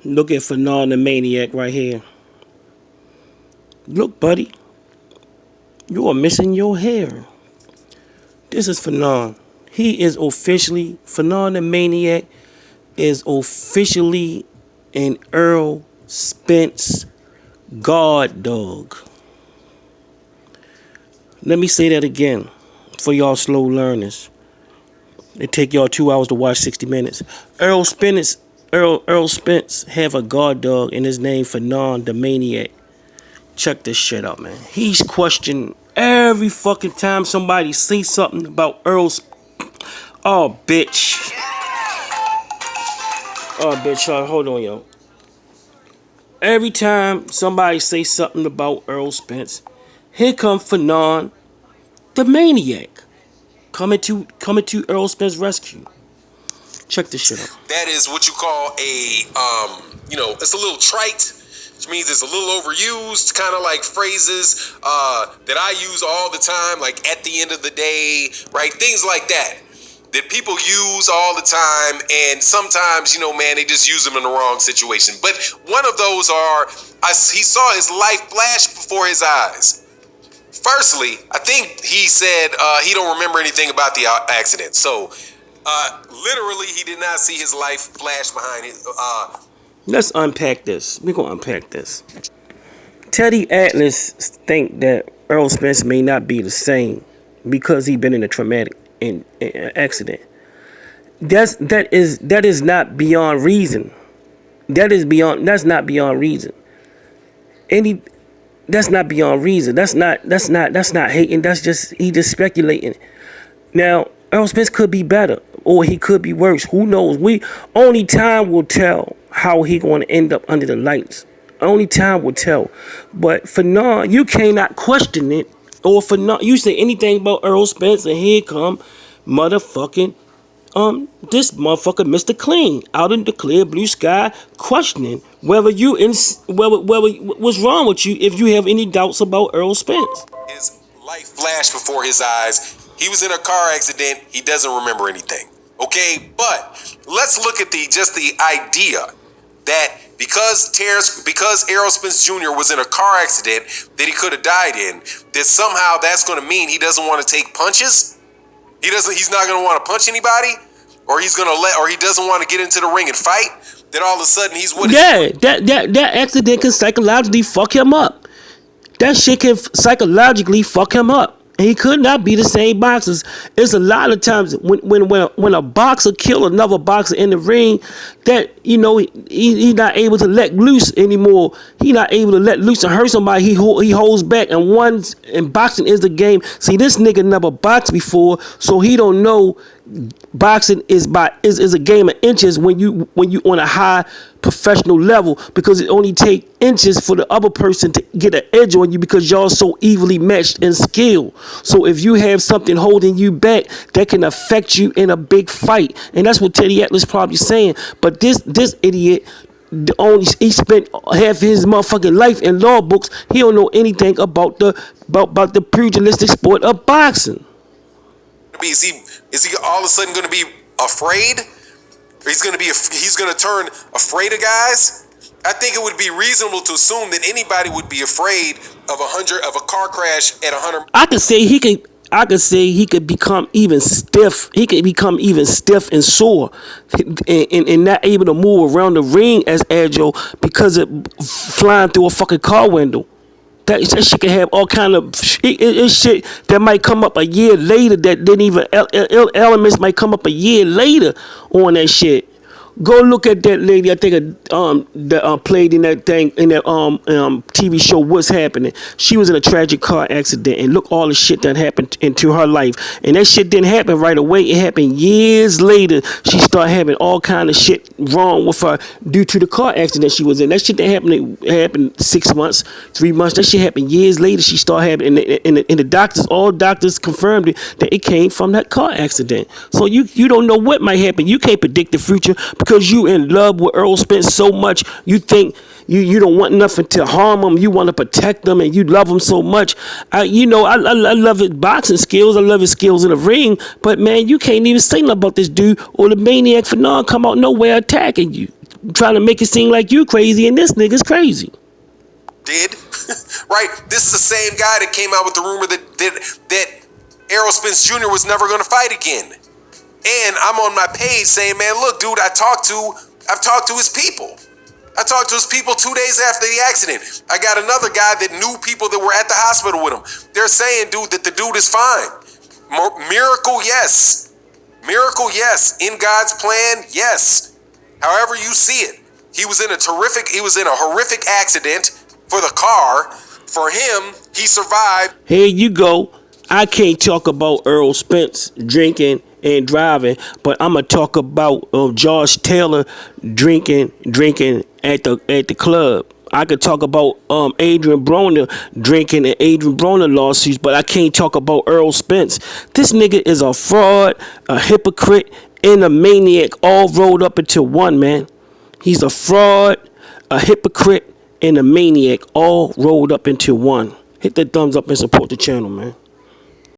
Look at Fannon the maniac right here. Look, buddy, you are missing your hair. This is Fannon. He is officially, Fannon the maniac is officially an Errol Spence guard dog. Let me say that again for y'all slow learners. It take y'all 2 hours to watch 60 minutes. Errol Spence have a guard dog in his name Fannon the maniac. Check this shit out, man. He's questioned every fucking time somebody says something about Errol. Oh, bitch. Oh, bitch. Hold on, yo. Every time somebody say something about Errol Spence, here come Fannon the maniac coming to Errol Spence rescue. Check this shit out. That is what you call a it's a little trite, which means it's a little overused, kind of like phrases that I use all the time, like at the end of the day, right? Things like that people use all the time, and sometimes, man, they just use them in the wrong situation. But one of those he saw his life flash before his eyes. Firstly, I think he said he don't remember anything about the accident. So, literally, he did not see his life flash behind his. Let's unpack this. We're gonna unpack this. Teddy Atlas think that Errol Spence may not be the same because he been in a traumatic accident. That is not beyond reason. That's not beyond reason. That's not beyond reason. That's not hating. He just speculating. Now, Errol Spence could be better, or he could be worse. Who knows? Only time will tell how he going to end up under the lights. Only time will tell. But for now, you cannot question it. Or for now, you say anything about Errol Spence, and here come motherfucking this motherfucker Mr. Clean out in the clear blue sky, questioning whether what's wrong with you if you have any doubts about Errol Spence. His life flashed before his eyes. He was in a car accident. He doesn't remember anything. Okay, but let's look at the idea that because Errol Spence Jr. was in a car accident that he could have died in, that somehow that's going to mean he doesn't want to take punches. He's not going to want to punch anybody, or he doesn't want to get into the ring and fight. Then all of a sudden he's what? Yeah, that accident can psychologically fuck him up. That shit can psychologically fuck him up. And he could not be the same boxers. It's a lot of times when a boxer kill another boxer in the ring, that he's not able to let loose anymore. He's not able to let loose and hurt somebody. He holds back, and boxing is the game. See, this nigga never boxed before, so he don't know boxing is a game of inches when you on a high professional level, because it only take inches for the other person to get an edge on you because y'all so evenly matched in skill. So if you have something holding you back, that can affect you in a big fight, and that's what Teddy Atlas probably saying. But this idiot, he spent half his motherfucking life in law books. He don't know anything about the pugilistic sport of boxing. Is he all of a sudden going to be afraid? He's going to turn afraid of guys? I think it would be reasonable to assume that anybody would be afraid of a car crash at 100. I could say he could become even stiff. He could become even stiff and sore, and not able to move around the ring as agile because of flying through a fucking car window. That shit can have all kind of shit that might come up a year later. That didn't even elements might come up a year later on that shit. Go look at that lady. I think that played in that thing in that TV show. What's Happening? She was in a tragic car accident, and look all the shit that happened into her life. And that shit didn't happen right away. It happened years later. She started having all kind of shit wrong with her due to the car accident she was in. That shit that happened 6 months, 3 months. That shit happened years later. She started having, and the all doctors confirmed it, that it came from that car accident. So you don't know what might happen. You can't predict the future, because you in love with Errol Spence so much, you think you don't want nothing to harm him. You want to protect him, and you love him so much. I love his boxing skills. I love his skills in the ring. But man, you can't even say nothing about this dude or the maniac Fannon come out nowhere attacking you. trying to make it seem like you crazy and this nigga's crazy. Did right? This is the same guy that came out with the rumor that Errol Spence Jr. was never going to fight again. And I'm on my page saying, man, look, dude, I've talked to his people. I talked to his people 2 days after the accident. I got another guy that knew people that were at the hospital with him. They're saying, dude, that the dude is fine. Miracle, yes. Miracle, yes. In God's plan, yes. However you see it. He was in a horrific accident for the car. For him, he survived. Here you go. I can't talk about Errol Spence drinking and driving, but I'm gonna talk about Josh Taylor drinking at the club. I could talk about Adrian Broner drinking and Adrian Broner lawsuits, but I can't talk about Errol Spence. This nigga is a fraud, a hypocrite, and a maniac, all rolled up into one, man. He's a fraud, a hypocrite, and a maniac, all rolled up into one. Hit that thumbs up and support the channel, man.